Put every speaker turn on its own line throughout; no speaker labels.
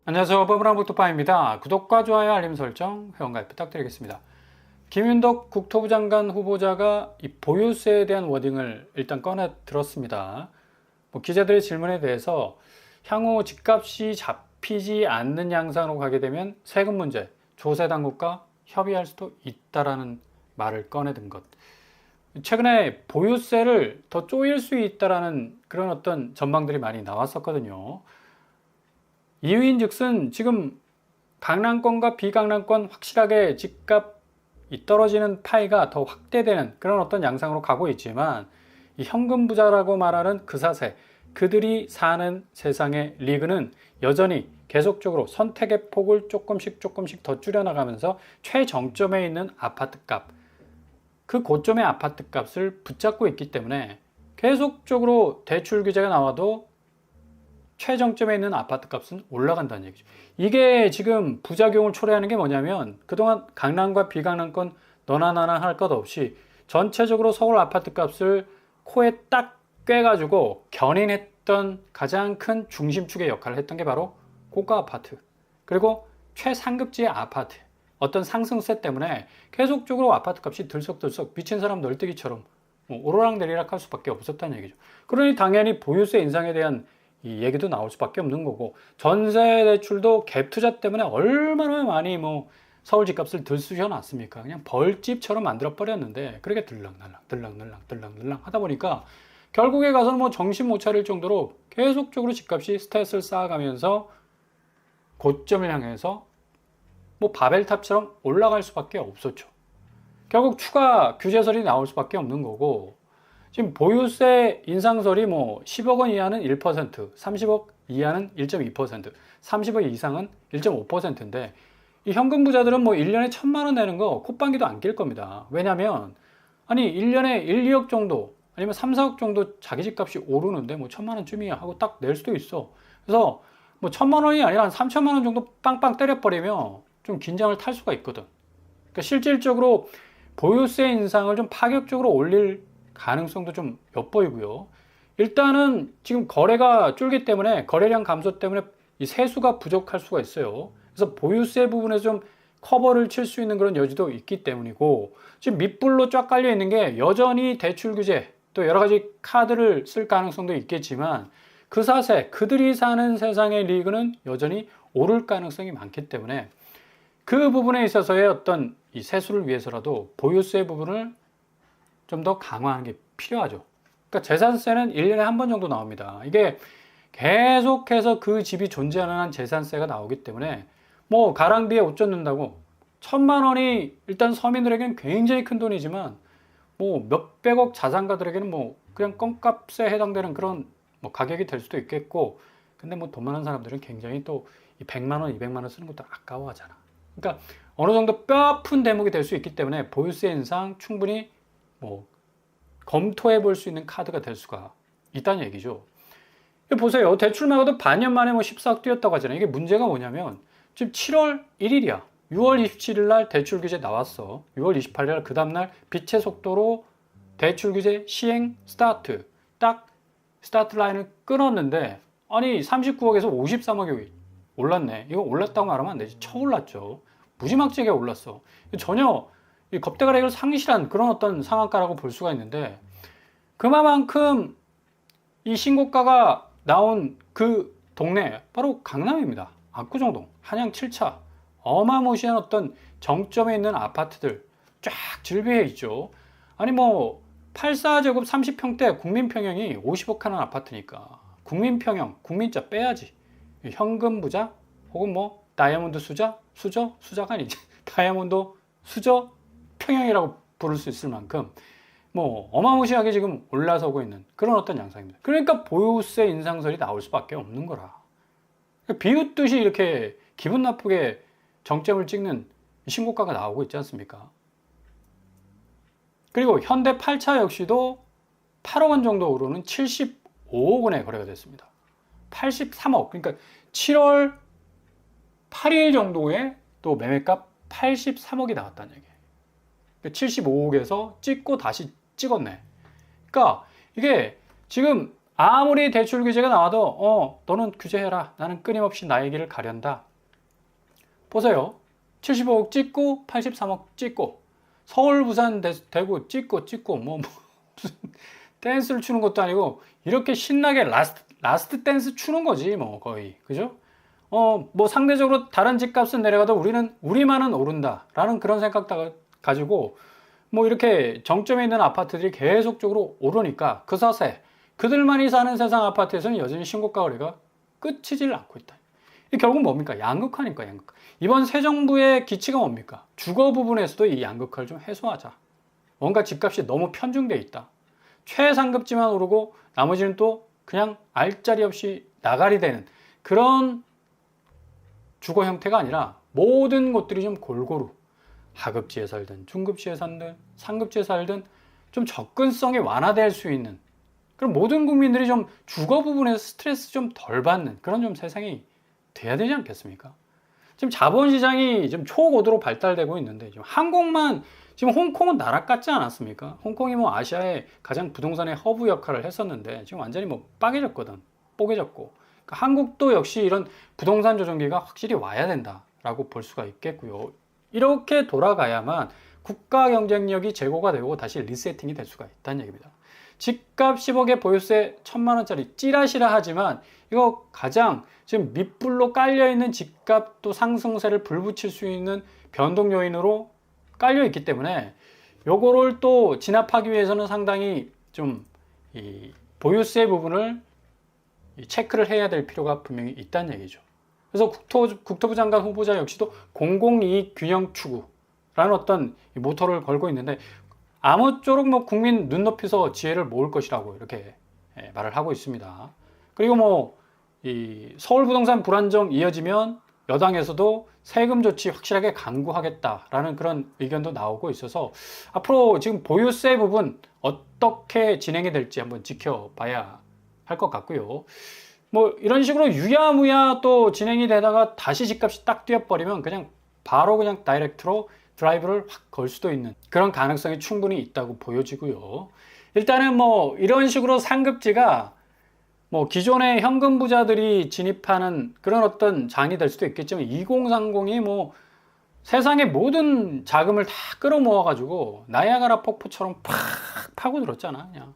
안녕하세요. 버블한북토파입니다. 구독과 좋아요, 알림 설정, 회원가입 부탁드리겠습니다. 김윤덕 국토부 장관 후보자가 이 보유세에 대한 워딩을 일단 꺼내 들었습니다. 기자들의 질문에 대해서 향후 집값이 잡히지 않는 양상으로 가게 되면 세금 문제, 조세 당국과 협의할 수도 있다라는 말을 꺼내든 것. 최근에 보유세를 더 쪼일 수 있다라는 그런 어떤 전망들이 많이 나왔었거든요. 이유인즉슨 지금 강남권과 비강남권 확실하게 집값이 떨어지는 파이가 더 확대되는 그런 어떤 양상으로 가고 있지만 이 현금 부자라고 말하는 그 사세, 그들이 사는 세상의 리그는 여전히 계속적으로 선택의 폭을 조금씩 더 줄여나가면서 최정점에 있는 아파트값, 그 고점의 아파트값을 붙잡고 있기 때문에 계속적으로 대출 규제가 나와도 최정점에 있는 아파트 값은 올라간다는 얘기죠. 이게 지금 부작용을 초래하는 게 뭐냐면 그동안 강남과 비강남권 너나 나나 할 것 없이 전체적으로 서울 아파트 값을 코에 딱 꿰가지고 견인했던 가장 큰 중심축의 역할을 했던 게 바로 고가 아파트, 그리고 최상급지의 아파트, 어떤 상승세 때문에 계속적으로 아파트 값이 들썩들썩 미친 사람 널뛰기처럼 오르락내리락 할 수밖에 없었다는 얘기죠. 그러니 당연히 보유세 인상에 대한 이 얘기도 나올 수밖에 없는 거고, 전세 대출도 갭 투자 때문에 얼마나 많이 서울 집값을 들쑤셔 놨습니까? 그냥 벌집처럼 만들어 버렸는데 그렇게 들락날락 하다 보니까 결국에 가서는 정신 못 차릴 정도로 계속적으로 집값이 스탯을 쌓아가면서 고점을 향해서 바벨탑처럼 올라갈 수밖에 없었죠. 결국 추가 규제설이 나올 수밖에 없는 거고, 지금 보유세 인상설이 10억 원 이하는 1%, 30억 이하는 1.2%, 30억 이상은 1.5%인데 이 현금 부자들은 1년에 1,000만 원 내는 거 콧방귀도 안 낄 겁니다. 왜냐면 아니 1년에 1, 2억 정도 아니면 3, 4억 정도 자기 집값이 오르는데 1,000만 원쯤이야 하고 딱 낼 수도 있어. 그래서 1,000만 원이 아니라 한 3천만 원 정도 빵빵 때려버리면 좀 긴장을 탈 수가 있거든. 그러니까 실질적으로 보유세 인상을 좀 파격적으로 올릴 가능성도 좀 엿보이고요. 일단은 지금 거래가 줄기 때문에, 거래량 감소 때문에 이 세수가 부족할 수가 있어요. 그래서 보유세 부분에서 좀 커버를 칠 수 있는 그런 여지도 있기 때문이고, 지금 밑불로 쫙 깔려 있는 게 여전히 대출 규제, 또 여러 가지 카드를 쓸 가능성도 있겠지만 그 사세, 그들이 사는 세상의 리그는 여전히 오를 가능성이 많기 때문에 그 부분에 있어서의 어떤 이 세수를 위해서라도 보유세 부분을 좀 더 강화하는 게 필요하죠. 그러니까 재산세는 1년에 한 번 정도 나옵니다. 이게 계속해서 그 집이 존재하는 한 재산세가 나오기 때문에 가랑비에 옷 젖는다고 1,000만 원이 일단 서민들에게는 굉장히 큰 돈이지만 몇백억 자산가들에게는 그냥 껌값에 해당되는 그런 가격이 될 수도 있겠고, 근데 돈 많은 사람들은 굉장히 또 100만 원, 200만 원 쓰는 것도 아까워하잖아. 그러니까 어느 정도 뼈아픈 대목이 될 수 있기 때문에 보유세 인상 충분히 검토해 볼 수 있는 카드가 될 수가 있다는 얘기죠. 보세요. 대출 막아도 반년 만에 14억 뛰었다고 하잖아요. 이게 문제가 뭐냐면 지금 7월 1일이야. 6월 27일 날 대출 규제 나왔어. 6월 28일 날 그 다음날 빛의 속도로 대출 규제 시행 스타트. 딱 스타트 라인을 끊었는데 아니 39억에서 53억이 올랐네. 이거 올랐다고 말하면 안 되지. 쳐올랐죠. 무지막지하게 올랐어. 전혀 이 겁대가리를 상실한 그런 어떤 상한가라고 볼 수가 있는데, 그만큼 이 신고가가 나온 그 동네 바로 강남입니다. 압구정동, 한양 7차 어마무시한 어떤 정점에 있는 아파트들 쫙 즐비해 있죠. 아니 84제곱 30평대 국민평형이 50억 하는 아파트니까 국민평형, 국민자 빼야지. 현금 부자 혹은 다이아몬드 수저가 아니지. 다이아몬드 수저 평형이라고 부를 수 있을 만큼 어마무시하게 지금 올라서고 있는 그런 어떤 양상입니다. 그러니까 보유세 인상설이 나올 수밖에 없는 거라. 비웃듯이 이렇게 기분 나쁘게 정점을 찍는 신고가가 나오고 있지 않습니까? 그리고 현대 8차 역시도 8억 원 정도 오르는 75억 원에 거래가 됐습니다. 83억, 그러니까 7월 8일 정도에 또 매매값 83억이 나왔다는 얘기예요. 75억에서 찍고 다시 찍었네. 그러니까 이게 지금 아무리 대출 규제가 나와도 너는 규제해라. 나는 끊임없이 나의 길을 가련다. 보세요. 75억 찍고 83억 찍고 서울, 부산, 대구 찍고 뭐 무슨 댄스를 추는 것도 아니고 이렇게 신나게 라스트 댄스 추는 거지 뭐 거의. 그죠? 뭐 상대적으로 다른 집값은 내려가도 우리만은 오른다라는 그런 생각 가지고 뭐 이렇게 정점에 있는 아파트들이 계속적으로 오르니까 그 사세 그들만이 사는 세상 아파트에서는 여전히 신고가 거래가 끝이질 않고 있다. 이 결국 뭡니까? 양극화니까 양극화. 이번 새 정부의 기치가 뭡니까? 주거 부분에서도 이 양극화를 좀 해소하자. 뭔가 집값이 너무 편중돼 있다. 최상급지만 오르고 나머지는 또 그냥 알짜리 없이 나가리 되는 그런 주거 형태가 아니라 모든 곳들이 좀 골고루 하급지에 살든 중급지에 살든 상급지에 살든 좀 접근성이 완화될 수 있는 그럼 모든 국민들이 좀 주거 부분에서 스트레스 좀 덜 받는 그런 좀 세상이 돼야 되지 않겠습니까? 지금 자본시장이 좀 초고도로 발달되고 있는데 지금 한국만 지금 홍콩은 나락 같지 않았습니까? 홍콩이 뭐 아시아의 가장 부동산의 허브 역할을 했었는데 지금 완전히 뭐 빠개졌거든. 뽀개졌고 그러니까 한국도 역시 이런 부동산 조정기가 확실히 와야 된다라고 볼 수가 있겠고요. 이렇게 돌아가야만 국가 경쟁력이 제고가 되고 다시 리세팅이 될 수가 있다는 얘기입니다. 집값 10억에 보유세 1,000만 원짜리 찌라시라 하지만 이거 가장 지금 밑불로 깔려있는 집값 또 상승세를 불붙일 수 있는 변동 요인으로 깔려 있기 때문에 요거를 또 진압하기 위해서는 상당히 좀 이 보유세 부분을 체크를 해야 될 필요가 분명히 있다는 얘기죠. 그래서 국토부 장관 후보자 역시도 공공이익 균형 추구라는 어떤 모토를 걸고 있는데 아무쪼록 뭐 국민 눈높이서 지혜를 모을 것이라고 이렇게 말을 하고 있습니다. 그리고 뭐 이 서울 부동산 불안정 이어지면 여당에서도 세금 조치 확실하게 강구하겠다라는 그런 의견도 나오고 있어서 앞으로 지금 보유세 부분 어떻게 진행이 될지 한번 지켜봐야 할 것 같고요. 뭐 이런 식으로 유야무야 또 진행이 되다가 다시 집값이 딱 뛰어버리면 그냥 바로 그냥 다이렉트로 드라이브를 확 걸 수도 있는 그런 가능성이 충분히 있다고 보여지고요. 일단은 뭐 이런 식으로 상급지가 뭐 기존의 현금 부자들이 진입하는 그런 어떤 장이 될 수도 있겠지만 2030이 뭐 세상의 모든 자금을 다 끌어모아 가지고 나이아가라 폭포처럼 팍 파고들었잖아. 그냥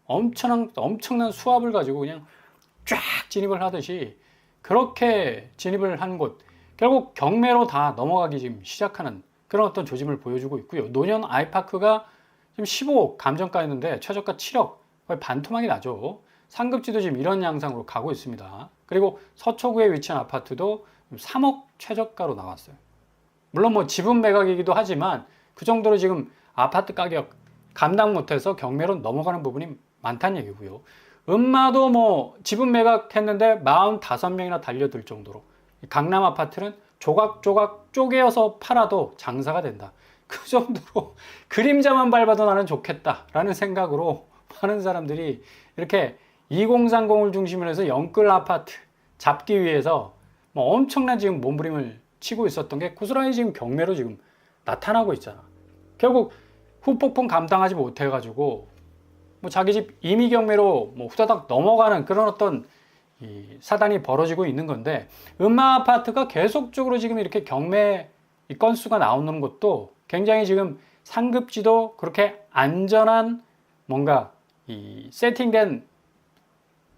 엄청난 수압을 가지고 그냥 쫙 진입을 하듯이 그렇게 진입을 한 곳 결국 경매로 다 넘어가기 지금 시작하는 그런 어떤 조짐을 보여주고 있고요. 노년 아이파크가 지금 15억 감정가였는데 최저가 7억 거의 반토막이 나죠. 상급지도 지금 이런 양상으로 가고 있습니다. 그리고 서초구에 위치한 아파트도 3억 최저가로 나왔어요. 물론 뭐 지분 매각이기도 하지만 그 정도로 지금 아파트 가격 감당 못해서 경매로 넘어가는 부분이 많다는 얘기고요. 음마도 뭐 지분 매각했는데 45명이나 달려들 정도로 강남 아파트는 조각조각 쪼개어서 팔아도 장사가 된다. 그 정도로 그림자만 밟아도 나는 좋겠다라는 생각으로 많은 사람들이 이렇게 2030을 중심으로 해서 영끌 아파트 잡기 위해서 뭐 엄청난 지금 몸부림을 치고 있었던 게 고스란히 지금 경매로 지금 나타나고 있잖아. 결국 후폭풍 감당하지 못해가지고 뭐 자기 집 임의 경매로 뭐 후다닥 넘어가는 그런 어떤 이 사단이 벌어지고 있는 건데 음마 아파트가 계속적으로 지금 이렇게 경매 이 건수가 나오는 것도 굉장히 지금 상급지도 그렇게 안전한 뭔가 이 세팅된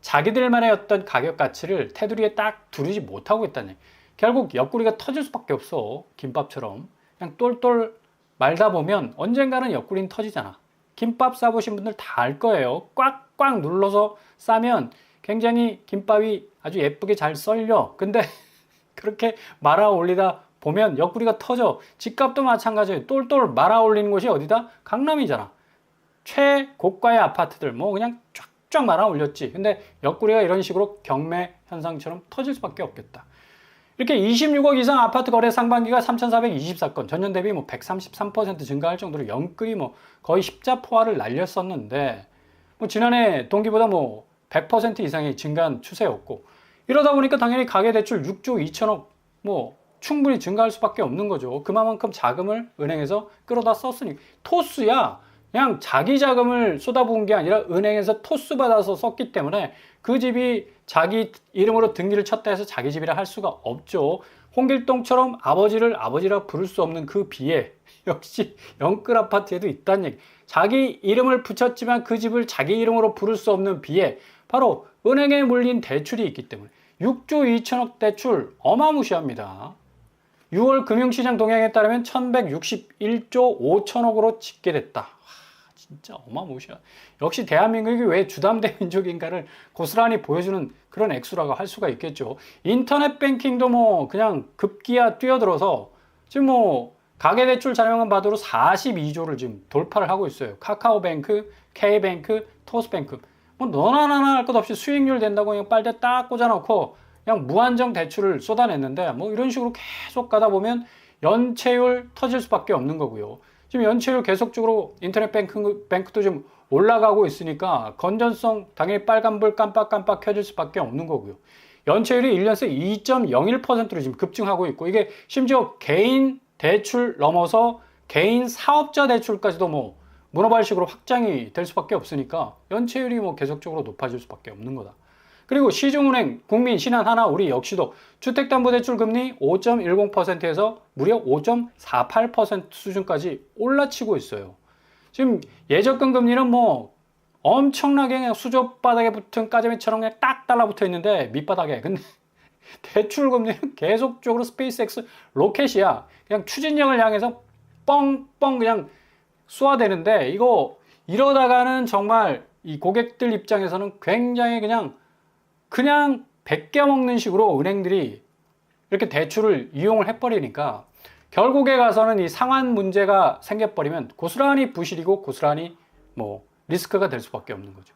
자기들만의 어떤 가격 가치를 테두리에 딱 두르지 못하고 있다는 얘기. 결국 옆구리가 터질 수밖에 없어. 김밥처럼 그냥 똘똘 말다 보면 언젠가는 옆구리는 터지잖아. 김밥 싸보신 분들 다 알 거예요. 꽉꽉 눌러서 싸면 굉장히 김밥이 아주 예쁘게 잘 썰려. 근데 그렇게 말아 올리다 보면 옆구리가 터져. 집값도 마찬가지예요. 똘똘 말아 올리는 곳이 어디다? 강남이잖아. 최고가의 아파트들 뭐 그냥 쫙쫙 말아 올렸지. 근데 옆구리가 이런 식으로 경매 현상처럼 터질 수밖에 없겠다. 이렇게 26억 이상 아파트 거래 상반기가 3,424건, 전년 대비 뭐 133% 증가할 정도로 영끌이 뭐 거의 십자포화를 날렸었는데, 뭐 지난해 동기보다 뭐 100% 이상의 증가한 추세였고, 이러다 보니까 당연히 가계대출 6조 2천억 뭐 충분히 증가할 수밖에 없는 거죠. 그만큼 자금을 은행에서 끌어다 썼으니 토수야. 그냥 자기 자금을 쏟아부은 게 아니라 은행에서 토스 받아서 썼기 때문에 그 집이 자기 이름으로 등기를 쳤다 해서 자기 집이라 할 수가 없죠. 홍길동처럼 아버지를 아버지라 부를 수 없는 그 비애 역시 영끌 아파트에도 있다는 얘기. 자기 이름을 붙였지만 그 집을 자기 이름으로 부를 수 없는 비애, 바로 은행에 물린 대출이 있기 때문에 6조 2천억 대출 어마무시합니다. 6월 금융시장 동향에 따르면 1161조 5천억으로 집계됐다. 와, 진짜 어마무시하다. 역시 대한민국이 왜 주담대 민족인가를 고스란히 보여주는 그런 액수라고 할 수가 있겠죠. 인터넷 뱅킹도 뭐 그냥 급기야 뛰어들어서 지금 뭐 가계대출 자료만 봐도 42조를 지금 돌파를 하고 있어요. 카카오뱅크, K뱅크, 토스뱅크. 뭐 너나 나나 할 것 없이 수익률 된다고 그냥 빨대 딱 꽂아놓고 그냥 무한정 대출을 쏟아냈는데 뭐 이런 식으로 계속 가다 보면 연체율 터질 수밖에 없는 거고요. 지금 연체율 계속적으로 인터넷 뱅크도 좀 올라가고 있으니까 건전성 당연히 빨간불 깜빡깜빡 켜질 수밖에 없는 거고요. 연체율이 1년 새 2.01%로 지금 급증하고 있고, 이게 심지어 개인 대출 넘어서 개인 사업자 대출까지도 뭐 문어발식으로 확장이 될 수밖에 없으니까 연체율이 뭐 계속적으로 높아질 수밖에 없는 거다. 그리고 시중은행, 국민, 신한하나, 우리 역시도 주택담보대출 금리 5.10%에서 무려 5.48% 수준까지 올라치고 있어요. 지금 예적금 금리는 뭐 엄청나게 그냥 수저바닥에 붙은 까자미처럼 그냥 딱 달라붙어 있는데 밑바닥에. 근데 대출 금리는 계속적으로 스페이스X 로켓이야. 그냥 추진력을 향해서 뻥뻥 그냥 쏘아대는데, 이거 이러다가는 정말 이 고객들 입장에서는 굉장히 그냥 베껴먹는 식으로 은행들이 이렇게 대출을 이용을 해버리니까 결국에 가서는 이 상환 문제가 생겨버리면 고스란히 부실이고 고스란히 뭐 리스크가 될 수밖에 없는 거죠.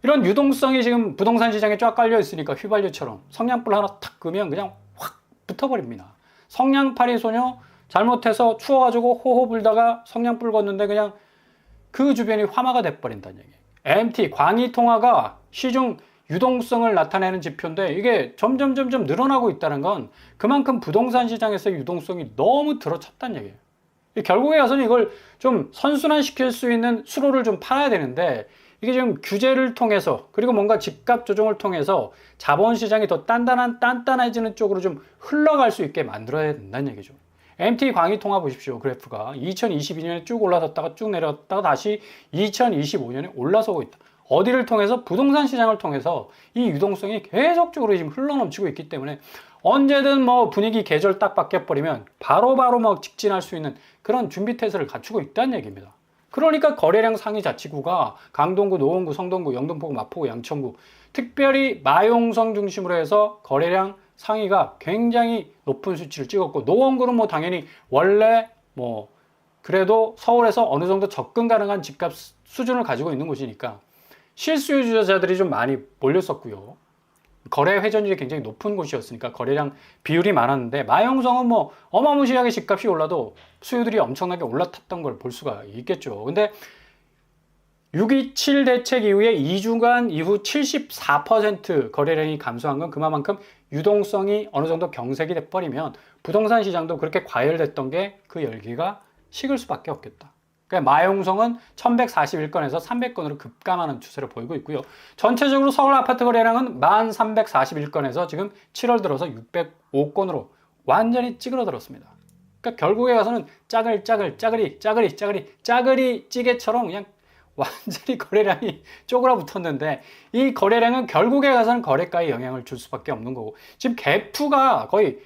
이런 유동성이 지금 부동산 시장에 쫙 깔려 있으니까 휘발유처럼 성냥불 하나 탁 끄면 그냥 확 붙어버립니다. 성냥팔이 소녀 잘못해서 추워가지고 호호 불다가 성냥불 껐는데 그냥 그 주변이 화마가 돼버린다는 얘기예요. MT, 광의통화가 시중 유동성을 나타내는 지표인데 이게 점점 늘어나고 있다는 건 그만큼 부동산 시장에서 유동성이 너무 들어찼다는 얘기예요. 결국에 가서는 이걸 좀 선순환시킬 수 있는 수로를 좀 팔아야 되는데, 이게 지금 규제를 통해서 그리고 뭔가 집값 조정을 통해서 자본시장이 더 단단해지는 쪽으로 좀 흘러갈 수 있게 만들어야 된다는 얘기죠. MT 광의통화 보십시오. 그래프가 2022년에 쭉 올라섰다가 쭉 내려갔다가 다시 2025년에 올라서고 있다. 어디를 통해서? 부동산 시장을 통해서 이 유동성이 계속적으로 지금 흘러넘치고 있기 때문에 언제든 뭐 분위기 계절 딱 바뀌어버리면 바로바로 뭐 직진할 수 있는 그런 준비태세를 갖추고 있다는 얘기입니다. 그러니까 거래량 상위 자치구가 강동구, 노원구, 성동구, 영등포구, 마포구, 양천구, 특별히 마용성 중심으로 해서 거래량 상위가 굉장히 높은 수치를 찍었고, 노원구는 뭐 당연히 원래 뭐 그래도 서울에서 어느 정도 접근 가능한 집값 수준을 가지고 있는 곳이니까 실수요자들이 좀 많이 몰렸었고요. 거래 회전율이 굉장히 높은 곳이었으니까 거래량 비율이 많았는데, 마영성은 뭐 어마무시하게 집값이 올라도 수요들이 엄청나게 올라탔던 걸 볼 수가 있겠죠. 근데 6.27 대책 이후에 2주간 이후 74% 거래량이 감소한 건 그만큼 유동성이 어느 정도 경색이 돼버리면 부동산 시장도 그렇게 과열됐던 게 그 열기가 식을 수밖에 없겠다. 그러니까 마용성은 1141건에서 300건으로 급감하는 추세를 보이고 있고요. 전체적으로 서울 아파트 거래량은 1341건에서 지금 7월 들어서 605건으로 완전히 찌그러들었습니다. 그러니까 결국에 가서는 짜글이 찌개처럼 그냥 완전히 거래량이 쪼그라붙었는데, 이 거래량은 결국에 가서는 거래가에 영향을 줄 수밖에 없는 거고, 지금 갭2가 거의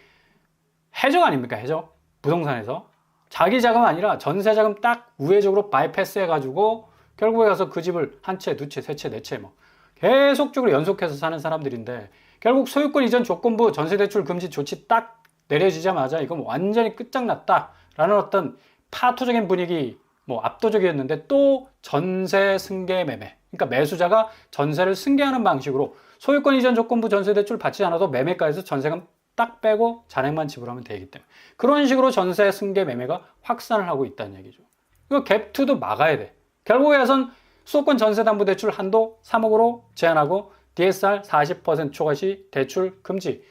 해적 아닙니까? 해적. 부동산에서 자기 자금 아니라 전세 자금 딱 우회적으로 바이패스 해가지고 결국에 가서 그 집을 한 채, 두 채, 세 채, 네 채 뭐 계속적으로 연속해서 사는 사람들인데, 결국 소유권 이전 조건부 전세대출 금지 조치 딱 내려지자마자 이건 완전히 끝장났다라는 어떤 파토적인 분위기, 뭐 압도적이었는데, 또 전세 승계 매매, 그러니까 매수자가 전세를 승계하는 방식으로 소유권 이전 조건부 전세대출 받지 않아도 매매가에서 전세금 딱 빼고 잔액만 지불하면 되기 때문에 그런 식으로 전세 승계 매매가 확산을 하고 있다는 얘기죠. 이거 갭2도 막아야 돼. 결국에선 수도권 전세담보대출 한도 3억으로 제한하고 DSR 40% 초과시 대출 금지,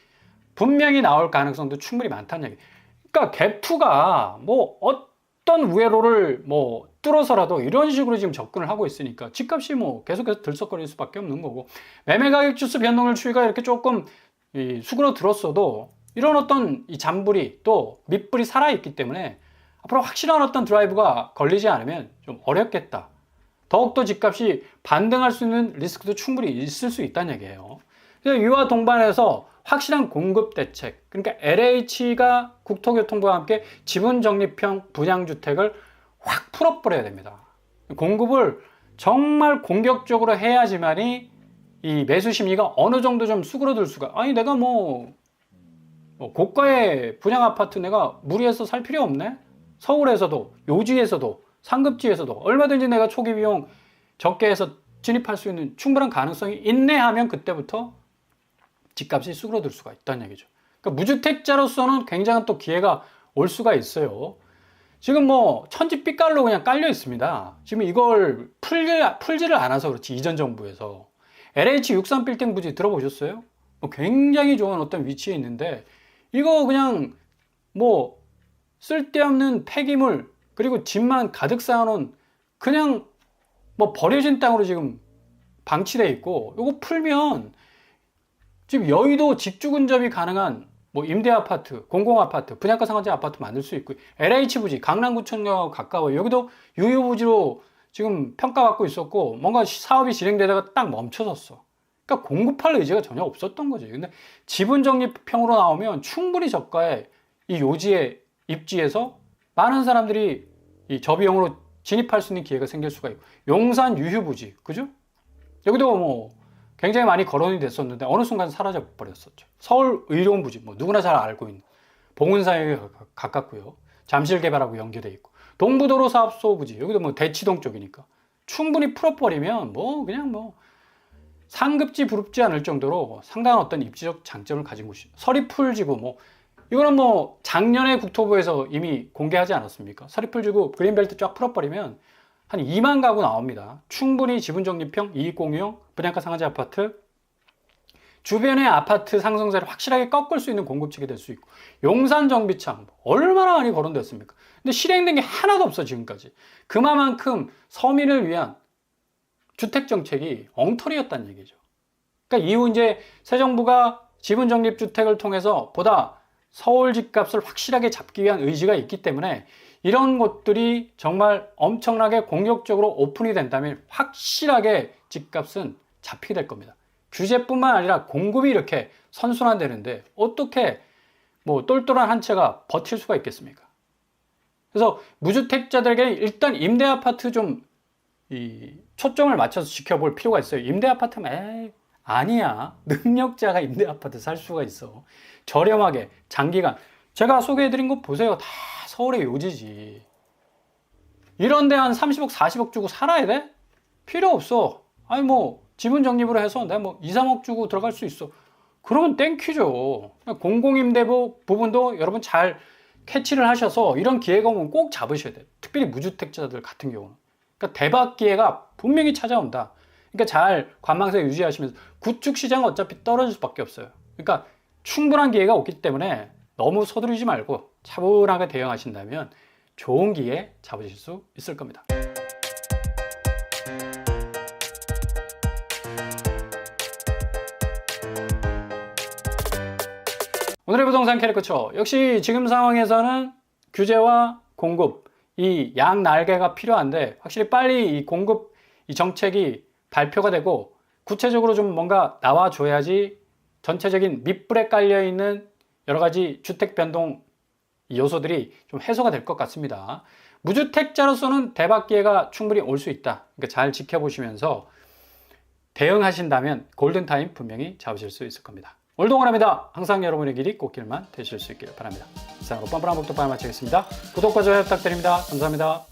분명히 나올 가능성도 충분히 많다는 얘기. 그러니까 갭2가 뭐 어떤 우회로를 뭐 뚫어서라도 이런 식으로 지금 접근을 하고 있으니까 집값이 뭐 계속해서 들썩거릴 수밖에 없는 거고, 매매 가격 지수 변동률 추이가 이렇게 조금 수그러들었어도 이런 어떤 이 잔불이 또 밑불이 살아있기 때문에 앞으로 확실한 어떤 드라이브가 걸리지 않으면 좀 어렵겠다. 더욱더 집값이 반등할 수 있는 리스크도 충분히 있을 수 있다는 얘기예요. 그래서 이와 동반해서 확실한 공급 대책, 그러니까 LH가 국토교통부와 함께 지분적립형 분양주택을 확 풀어버려야 됩니다. 공급을 정말 공격적으로 해야지만이 이 매수 심리가 어느 정도 좀 수그러들 수가, 아니 내가 뭐 고가의 분양 아파트 내가 무리해서 살 필요 없네. 서울에서도 요지에서도 상급지에서도 얼마든지 내가 초기 비용 적게 해서 진입할 수 있는 충분한 가능성이 있네 하면 그때부터 집값이 수그러들 수가 있다는 얘기죠. 그러니까 무주택자로서는 굉장한 또 기회가 올 수가 있어요. 지금 뭐 천지빛깔로 그냥 깔려 있습니다. 지금 이걸 풀지를 않아서 그렇지. 이전 정부에서 LH 63빌딩 부지 들어보셨어요? 뭐 굉장히 좋은 어떤 위치에 있는데 이거 그냥 뭐 쓸데없는 폐기물 그리고 집만 가득 쌓아놓은 그냥 뭐 버려진 땅으로 지금 방치돼 있고, 이거 풀면 지금 여의도 직주 근접이 가능한 뭐 임대 아파트, 공공 아파트, 분양가 상한제 아파트 만들 수 있고, LH 부지 강남구청역 가까워요. 여기도 유휴 부지로 지금 평가받고 있었고 뭔가 사업이 진행되다가 딱 멈춰섰어. 그러니까 공급할 의지가 전혀 없었던 거지. 근데 지분 적립형으로 나오면 충분히 저가에 이 요지의 입지에서 많은 사람들이 이 저비용으로 진입할 수 있는 기회가 생길 수가 있고, 용산 유휴부지, 그죠? 여기도 뭐 굉장히 많이 거론이 됐었는데 어느 순간 사라져 버렸었죠. 서울 의료원부지, 뭐 누구나 잘 알고 있는 봉은사에 가깝고요. 잠실 개발하고 연계돼 있고, 동부도로 사업소 부지, 여기도 뭐 대치동 쪽이니까 충분히 풀어버리면 뭐 그냥 뭐 상급지 부럽지 않을 정도로 상당한 어떤 입지적 장점을 가진 곳이에요. 서리풀지구 뭐 이거는 뭐 작년에 국토부에서 이미 공개하지 않았습니까? 서리풀지구 그린벨트 쫙 풀어버리면 한 2만 가구 나옵니다. 충분히 지분적립형, 이익공유형, 분양가 상한제 아파트, 주변의 아파트 상승세를 확실하게 꺾을 수 있는 공급책이 될 수 있고, 용산 정비창 얼마나 많이 거론됐습니까? 근데 실행된 게 하나도 없어 지금까지. 그만큼 서민을 위한 주택정책이 엉터리였다는 얘기죠. 그러니까 이후 이제 새 정부가 지분적립주택을 통해서 보다 서울 집값을 확실하게 잡기 위한 의지가 있기 때문에 이런 것들이 정말 엄청나게 공격적으로 오픈이 된다면 확실하게 집값은 잡히게 될 겁니다. 규제뿐만 아니라 공급이 이렇게 선순환되는데 어떻게 뭐 똘똘한 한 채가 버틸 수가 있겠습니까? 그래서 무주택자들에게 일단 임대 아파트 좀 초점을 맞춰서 지켜볼 필요가 있어요. 임대 아파트면 아니야. 능력자가 임대 아파트 살 수가 있어. 저렴하게 장기간. 제가 소개해드린 거 보세요. 다 서울의 요지지. 이런데 한 30억 40억 주고 살아야 돼? 필요 없어. 아니 뭐 지분 적립으로 해서 내가 뭐 2, 3억 주고 들어갈 수 있어. 그러면 땡큐죠. 공공임대 부분도 여러분 잘 캐치를 하셔서 이런 기회가 오면 꼭 잡으셔야 돼요. 특별히 무주택자들 같은 경우는. 그러니까 대박 기회가 분명히 찾아온다. 그러니까 잘 관망세 유지하시면서, 구축 시장은 어차피 떨어질 수밖에 없어요. 그러니까 충분한 기회가 오기 때문에 너무 서두르지 말고 차분하게 대응하신다면 좋은 기회 잡으실 수 있을 겁니다. 오늘의 부동산 캐리커처, 역시 지금 상황에서는 규제와 공급, 이 양 날개가 필요한데 확실히 빨리 이 공급 이 정책이 발표가 되고 구체적으로 좀 뭔가 나와줘야지 전체적인 밑불에 깔려있는 여러 가지 주택 변동 요소들이 좀 해소가 될 것 같습니다. 무주택자로서는 대박 기회가 충분히 올 수 있다. 그러니까 잘 지켜보시면서 대응하신다면 골든타임 분명히 잡으실 수 있을 겁니다. 오늘도 응원합니다. 항상 여러분의 길이 꽃길만 되실 수 있기를 바랍니다. 이상으로 뻔뻔한 복도 빨리 마치겠습니다. 구독과 좋아요 부탁드립니다. 감사합니다.